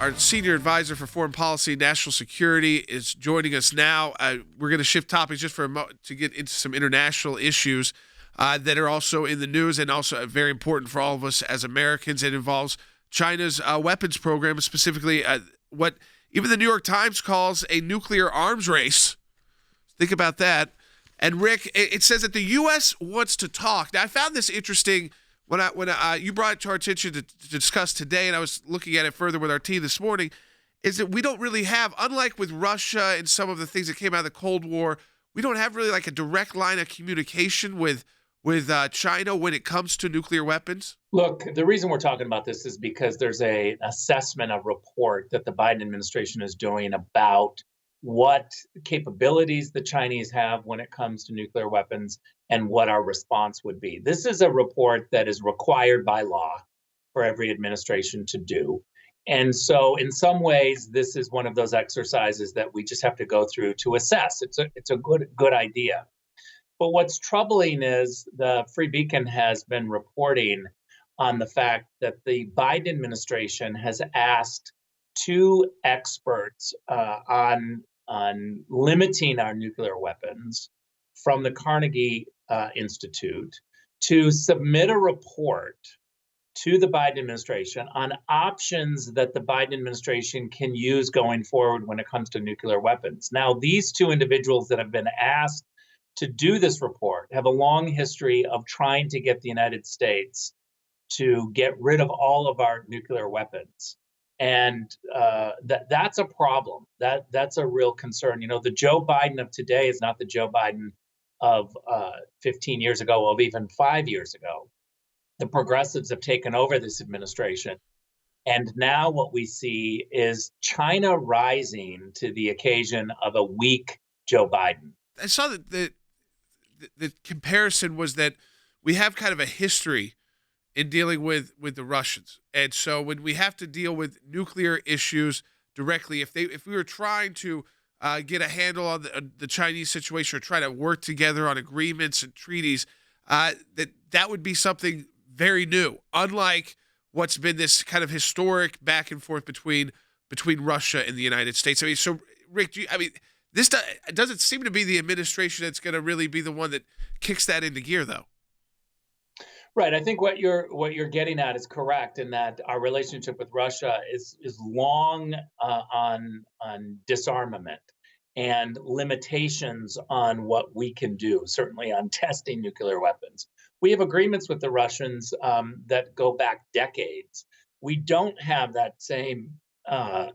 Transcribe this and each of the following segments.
Our senior advisor for foreign policy and national security is joining us now. We're going to shift topics just for a moment to get into some international issues that are also in the news and also very important for all of us as Americans. It involves China's weapons program, specifically what even the New York Times calls a nuclear arms race. Think about that. And Rick, it says that the U.S. wants to talk. Now, I found this interesting when you brought it to our attention to discuss today, and I was looking at it further with our team this morning, is that we don't really have, unlike with Russia and some of the things that came out of the Cold War, we don't have really like a direct line of communication with China when it comes to nuclear weapons? Look, the reason we're talking about this is because there's an assessment, a report that the Biden administration is doing about what capabilities the Chinese have when it comes to nuclear weapons and what our response would be. This is a report that is required by law for every administration to do. And so in some ways, this is one of those exercises that we just have to go through to assess. It's a good idea. But what's troubling is the Free Beacon has been reporting on the fact that the Biden administration has asked two experts on limiting our nuclear weapons from the Carnegie Institute to submit a report to the Biden administration on options that the Biden administration can use going forward when it comes to nuclear weapons. Now, these two individuals that have been asked to do this report have a long history of trying to get the United States to get rid of all of our nuclear weapons. And that's a problem. That's a real concern. You know, the Joe Biden of today is not the Joe Biden of 15 years ago, of even 5 years ago. The progressives have taken over this administration. And now what we see is China rising to the occasion of a weak Joe Biden. I saw that the comparison was that we have kind of a history in dealing with the Russians. And so when we have to deal with nuclear issues directly, if we were trying to get a handle on the Chinese situation or try to work together on agreements and treaties, that would be something very new, unlike what's been this kind of historic back and forth between Russia and the United States. I mean, so Rick, this doesn't seem to be the administration that's going to really be the one that kicks that into gear, though. Right. I think what you're getting at is correct in that our relationship with Russia is long on disarmament and limitations on what we can do, certainly on testing nuclear weapons. We have agreements with the Russians that go back decades. We don't have that same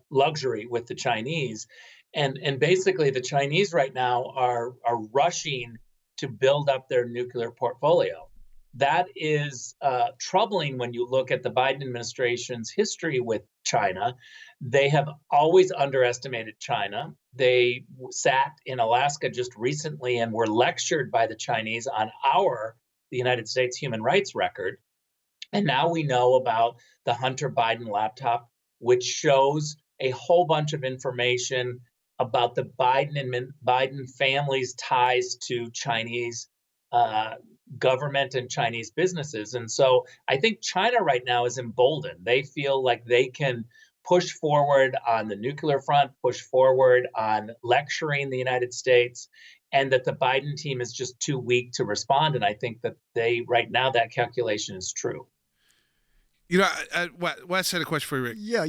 luxury with the Chinese. And basically, the Chinese right now are rushing to build up their nuclear portfolio. That is troubling when you look at the Biden administration's history with China. They have always underestimated China. They sat in Alaska just recently and were lectured by the Chinese on the United States human rights record. And now we know about the Hunter Biden laptop, which shows a whole bunch of information about the Biden family's ties to Chinese government and Chinese businesses. And so I think China right now is emboldened. They feel like they can push forward on the nuclear front, push forward on lecturing the United States, and that the Biden team is just too weak to respond. And I think that right now, that calculation is true. You know, Wes had a question for you, Rick. Yeah,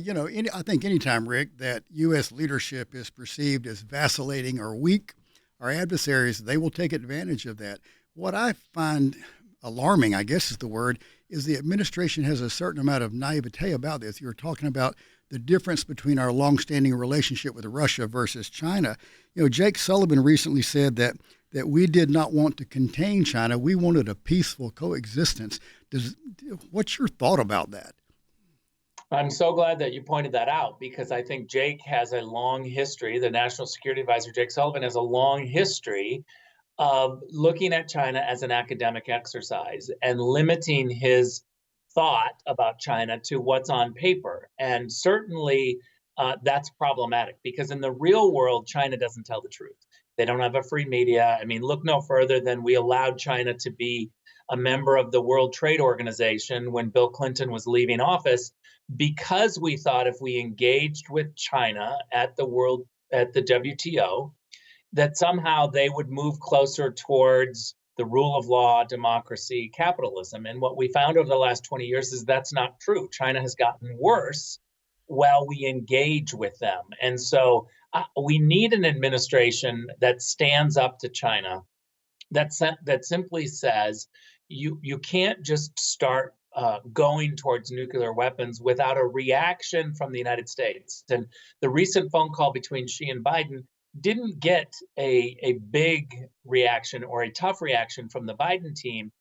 I think anytime, Rick, that U.S. leadership is perceived as vacillating or weak, our adversaries, they will take advantage of that. What I find alarming, I guess is the word, is the administration has a certain amount of naivete about this. You were talking about the difference between our longstanding relationship with Russia versus China. Jake Sullivan recently said that we did not want to contain China. We wanted a peaceful coexistence. What's your thought about that? I'm so glad that you pointed that out, because I think Jake has a long history. The National Security Advisor, Jake Sullivan, has a long history of looking at China as an academic exercise and limiting his thought about China to what's on paper. And certainly that's problematic, because in the real world, China doesn't tell the truth. They don't have a free media. I mean, look no further than we allowed China to be a member of the World Trade Organization when Bill Clinton was leaving office, because we thought if we engaged with China at the WTO, that somehow they would move closer towards the rule of law, democracy, capitalism. And what we found over the last 20 years is that's not true. China has gotten worse while we engage with them. And so we need an administration that stands up to China, that simply says you can't just start going towards nuclear weapons without a reaction from the United States. And the recent phone call between Xi and Biden didn't get a big reaction or a tough reaction from the Biden team.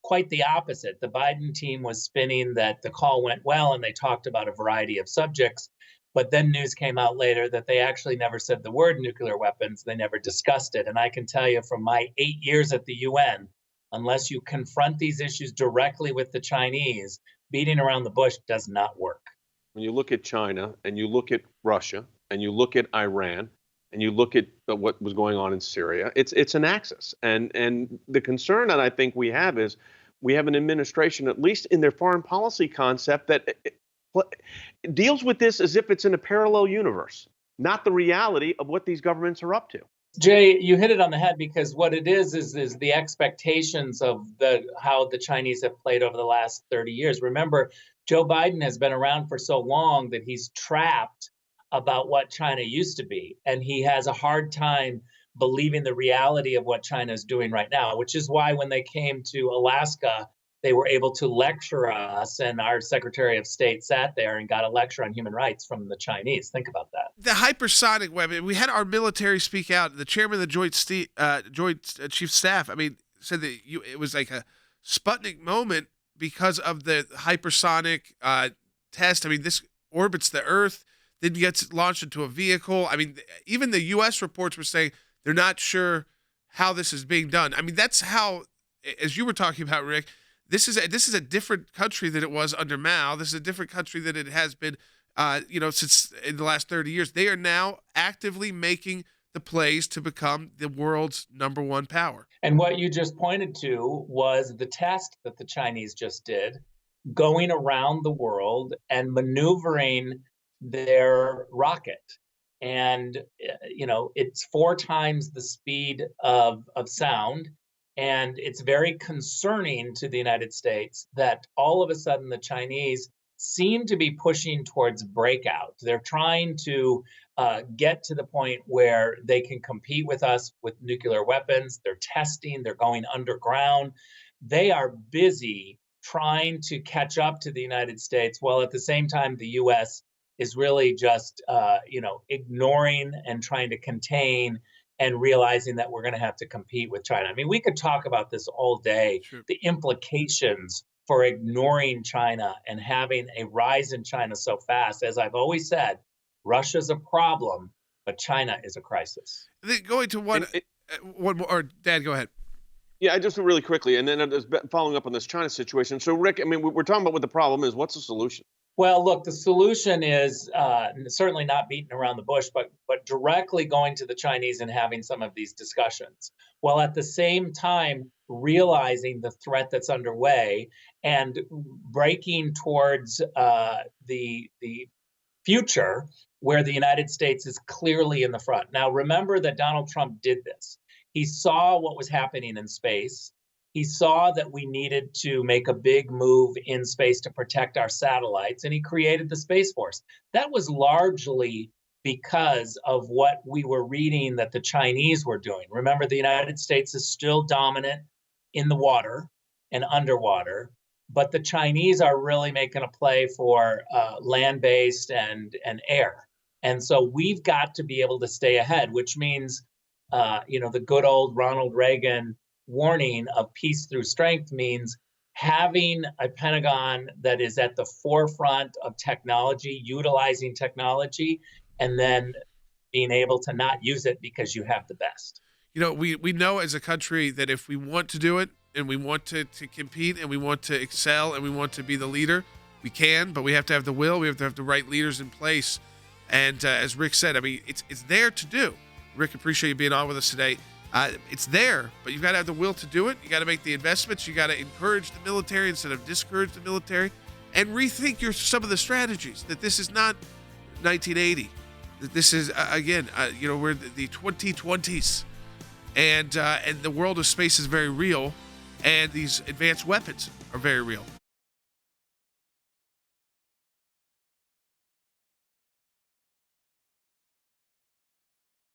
Quite the opposite. The Biden team was spinning that the call went well and they talked about a variety of subjects. But then news came out later that they actually never said the word nuclear weapons. They never discussed it. And I can tell you from my 8 years at the UN, unless you confront these issues directly with the Chinese, beating around the bush does not work. When you look at China and you look at Russia and you look at Iran and you look at what was going on in Syria, it's an axis. And the concern that I think we have is we have an administration, at least in their foreign policy concept, that deals with this as if it's in a parallel universe, not the reality of what these governments are up to. Jay, you hit it on the head, because what it is the expectations of how the Chinese have played over the last 30 years. Remember, Joe Biden has been around for so long that he's trapped about what China used to be. And he has a hard time believing the reality of what China is doing right now, which is why when they came to Alaska, they were able to lecture us, and our Secretary of State sat there and got a lecture on human rights from the Chinese. Think about that. The hypersonic weapon, we had our military speak out. The chairman of the Joint Chief Staff, said that it was like a Sputnik moment because of the hypersonic test. This orbits the Earth, then gets launched into a vehicle. Even the U.S. reports were saying they're not sure how this is being done. That's how, as you were talking about, Rick, this is a different country than it was under Mao. This is a different country than it has been, since in the last 30 years. They are now actively making the plays to become the world's number one power. And what you just pointed to was the test that the Chinese just did, going around the world and maneuvering their rocket. And, it's 4 times the speed of sound. And it's very concerning to the United States that all of a sudden the Chinese seem to be pushing towards breakout. They're trying to get to the point where they can compete with us with nuclear weapons. They're testing, they're going underground. They are busy trying to catch up to the United States, while at the same time the U.S. is really just, ignoring and trying to contain and realizing that we're going to have to compete with China. We could talk about this all day, Sure. The implications for ignoring China and having a rise in China so fast. As I've always said, Russia's a problem, but China is a crisis. Going to one more, or Dad, go ahead. Yeah, I just really quickly, and then following up on this China situation. So, Rick, we're talking about what the problem is. What's the solution? Well, look, the solution is certainly not beating around the bush, but directly going to the Chinese and having some of these discussions, while at the same time realizing the threat that's underway and breaking towards the future where the United States is clearly in the front. Now, remember that Donald Trump did this. He saw what was happening in space. He saw that we needed to make a big move in space to protect our satellites, and he created the Space Force. That was largely because of what we were reading that the Chinese were doing. Remember, the United States is still dominant in the water and underwater, but the Chinese are really making a play for land-based and air. And so we've got to be able to stay ahead, which means, the good old Ronald Reagan warning of peace through strength means having a Pentagon that is at the forefront of technology, utilizing technology, and then being able to not use it because you have the best. We know as a country that if we want to do it and we want to compete and we want to excel and we want to be the leader, we can, but we have to have the will. We have to have the right leaders in place. And as Rick said, it's there to do. Rick, appreciate you being on with us today. It's there, but you've got to have the will to do it. You got to make the investments. You got to encourage the military instead of discourage the military, and rethink some of the strategies. That this is not 1980. That this is we're the 2020s, and the world of space is very real, and these advanced weapons are very real.